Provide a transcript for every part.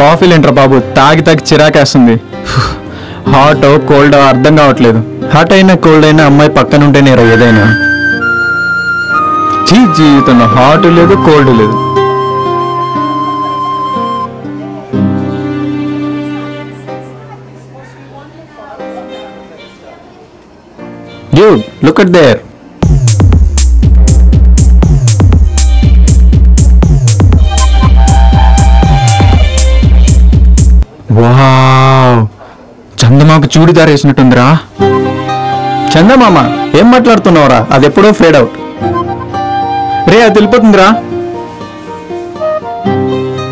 Coffee లేంట్రా బాబు, తాగి తాగి చిరాకేస్తుంది. హాట్ కోల్డ్ అర్థం కావట్లేదు. హాట్ అయినా కోల్డ్ అయినా అమ్మాయి పక్కన ఉంటేనే ఏదైనా. జీవితంలో హాట్ లేదు కోల్డ్ లేదు. Dude, look at there. Wow, చందమాకు చూడిదార్ వేసినట్టుందిరా. చందమామ ఏం మాట్లాడుతున్నావురా? అది ఎప్పుడో ఫేడ్ అవుట్. రే అది వెళ్ళిపోతుందిరా.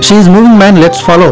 She's moving man, let's follow.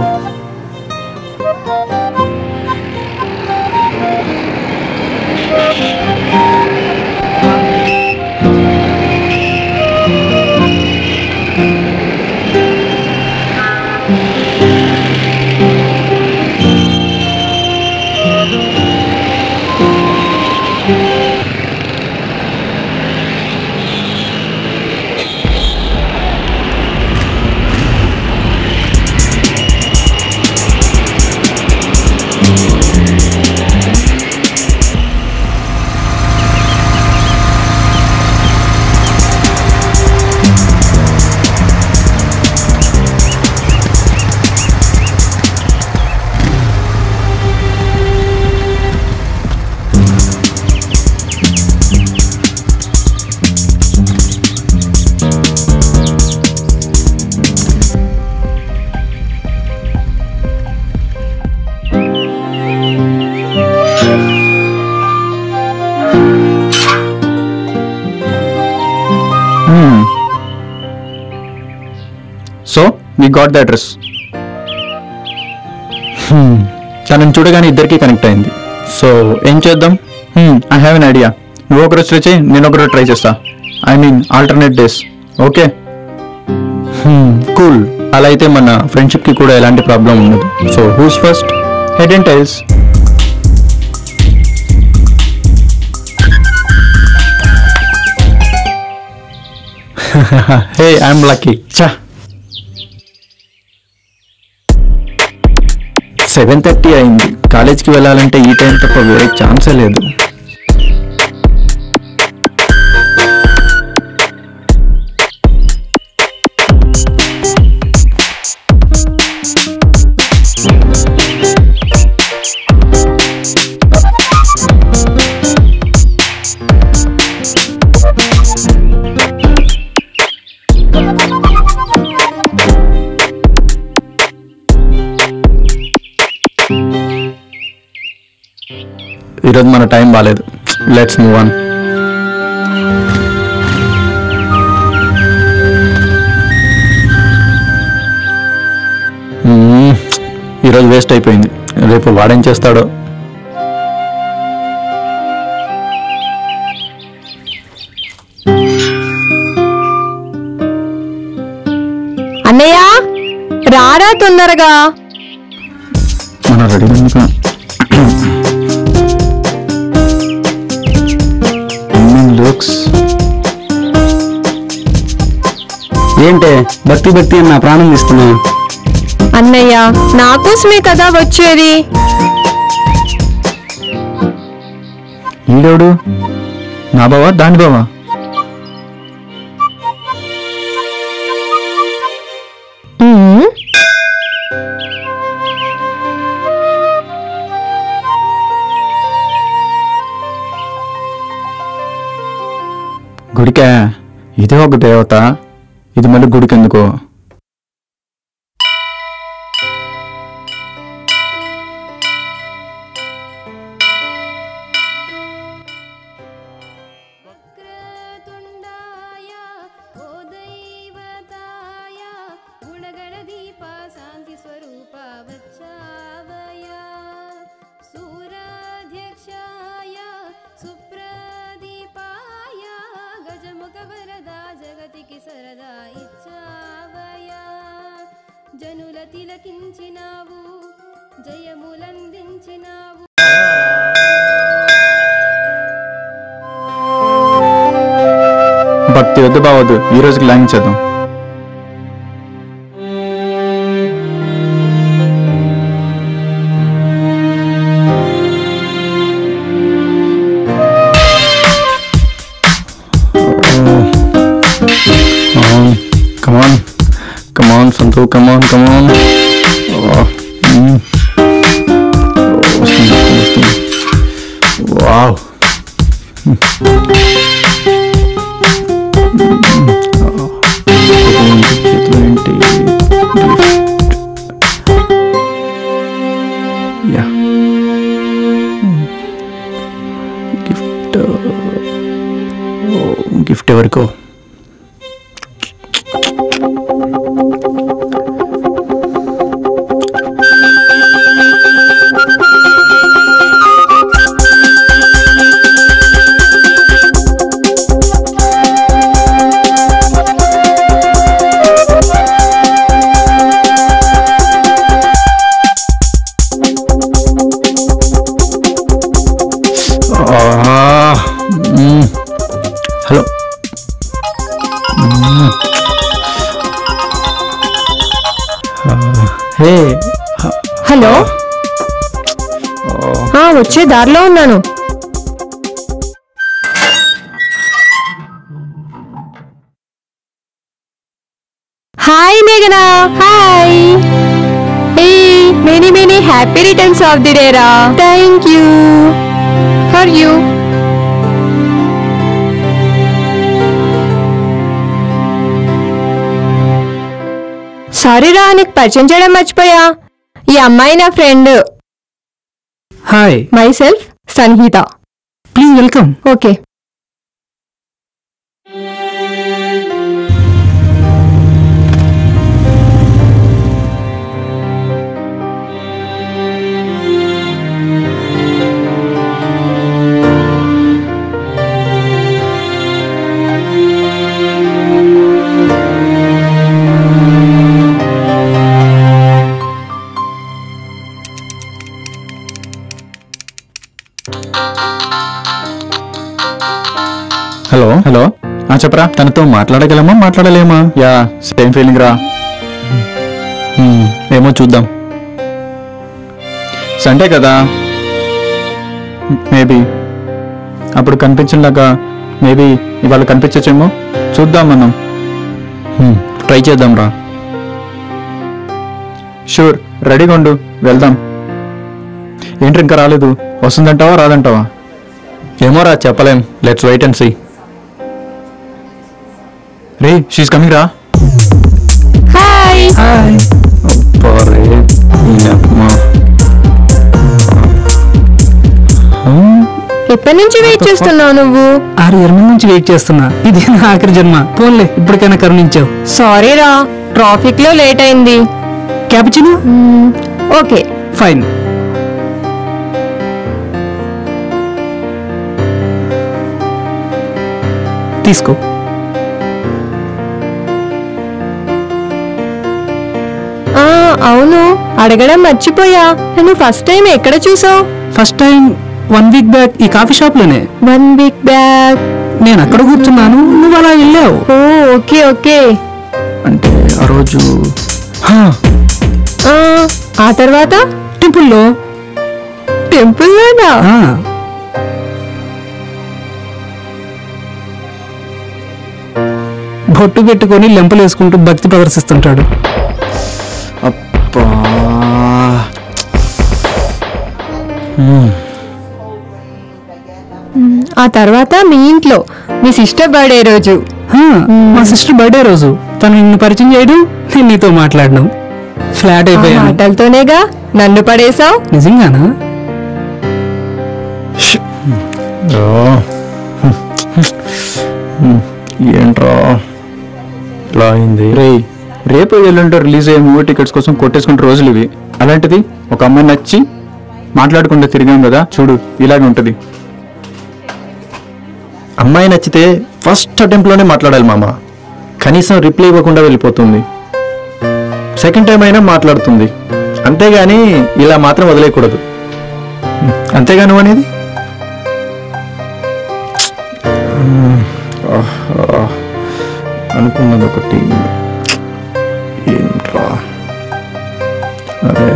So we got the address. తనని చూడగానే ఇద్దరికి కనెక్ట్ అయింది. సో ఏం చేద్దాం? I have an idea. నువ్వు ఒకరోజు ట్రై చేయి, నేను ఒకరోజు ట్రై చేస్తా. I mean alternate days. Okay cool. అలా అయితే మన ఫ్రెండ్షిప్కి కూడా ఎలాంటి ప్రాబ్లం ఉండదు. So who's first? Head and tails. Hey I'm lucky. చా 7:30 అయింది. కాలేజ్కి వెళ్ళాలంటే ఈ టైం తప్ప వేరే ఛాన్సే లేదు. ఈరోజు మన టైం బాగాలేదు. Let's move on. ఈరోజు వేస్ట్ అయిపోయింది. రేపు వాడేం చేస్తాడో. అన్నయ్య రారా తొందరగా. మన రెడీ లుక్స్. ఏంటే భక్తి భక్తి అని నా ప్రాణం తీస్తున్నావు? అన్నయ్య నాకోసమే కదా వచ్చేది. ఈడోడు నా బావా దాని బావా? గుడికా? ఇదే ఒక దేవత, ఇది మళ్ళీ గుడికి ఎందుకో? జనుల తిలకించినావు, జయములందించినావు. భక్తి వద్దు బావద్దు, ఈ రోజుకి లాగించేద్దాం. వద్దు, కమాన్ కమాన్. వస్తుంది. వావ్. చేతిలో ఏంటి? Yeah, gift. గిఫ్ట్ ఎవరికో? హలో. Hey, hello. వచ్చే దారిలో ఉన్నాను. హాయ్ మేఘనా. Hi. Many happy returns of the day రా. Thank you for you. Sorry రా, నీకు పరిచయం చేయడం మర్చిపోయా. ఈ అమ్మాయి నా friend. Hi, myself Sangeetha. Please welcome. Okay. Hello. Hello, చెప్పరా. తనతో మాట్లాడగలమా మాట్లాడలేమా? యా, సేమ్ ఫీలింగ్ రా. ఏమో చూద్దాం. సండే కదా, మేబీ అప్పుడు కనిపించలాగా మేబీ ఇవాళ కనిపించచ్చేమో. చూద్దాం మనం. ట్రై చేద్దాం రా. షూర్, రెడీగా ఉండు, వెళ్దాం. ఏంటి ఇంకా రాలేదు? వస్తుందంటావా రాదంటావా? ఏమో రా, చెప్పలేం. Let's wait and see. రే, షీస్ కమింగ్ రా. హాయ్. హాయ్. ఎప్పటి నుంచి వెయిట్ చేస్తున్నావు నువ్వు? 6 years నుంచి వెయిట్ చేస్తున్నా. ఇది నా ఆఖరి జన్మ. పోన్లే, ఇప్పటికైనా కరుణించావు. సారీ రా, ట్రాఫిక్ లో లేట్ అయింది. క్యాపుచినో? Okay, fine. తీసుకో. అవును, అడగడం మర్చిపోయా. నన్ను ఫస్ట్ టైం ఎక్కడ చూసావు? ఫస్ట్ టైం 1 week బ్యాక్ ఈ కాఫీ షాప్ లోనే. 1 week బ్యాక్. నేను అక్కడ కూర్చున్నాను, నువ్వు అలా వెళ్ళావు. ఓ, ఓకే ఓకే. అంటే ఆ రోజు ఆ తర్వాత టెంపుల్లో. టెంపుల్లోనా? బొట్టు పెట్టుకొని లెంపలు వేసుకుంటూ భక్తి ప్రదర్శిస్తుంటాడు. అబ్బా. ఆ తర్వాత మీ ఇంట్లో మీ సిస్టర్ బర్త్డే రోజు. మా సిస్టర్ బర్త్డే రోజు తను నిన్ను పరిచయం చేయడం, నేను నీతో మాట్లాడడం. ఫ్లాట్ అయిపోయాను. మాటలతోనేగా నన్ను పడేసావు. నిజంగానా? ఏంట్రా ఇలా అయింది? రేపు ఎల్లుండో రిలీజ్ అయ్యే మూవీ టికెట్స్ కోసం కొట్టేసుకునే రోజులు ఇవి. అలాంటిది ఒక అమ్మాయి నచ్చి మాట్లాడకుండా తిరిగాం కదా, చూడు ఇలాగే ఉంటుంది. అమ్మాయి నచ్చితే ఫస్ట్ అటెంప్ట్లోనే మాట్లాడాలి మామ. కనీసం రిప్లై ఇవ్వకుండా వెళ్ళిపోతుంది. సెకండ్ టైం అయినా మాట్లాడుతుంది, అంతేగాని ఇలా మాత్రం వదిలేయకూడదు. అంతేగా నువ్వు అనేది? అనుకున్నది ఒకటి, ఏంట్రా? అరే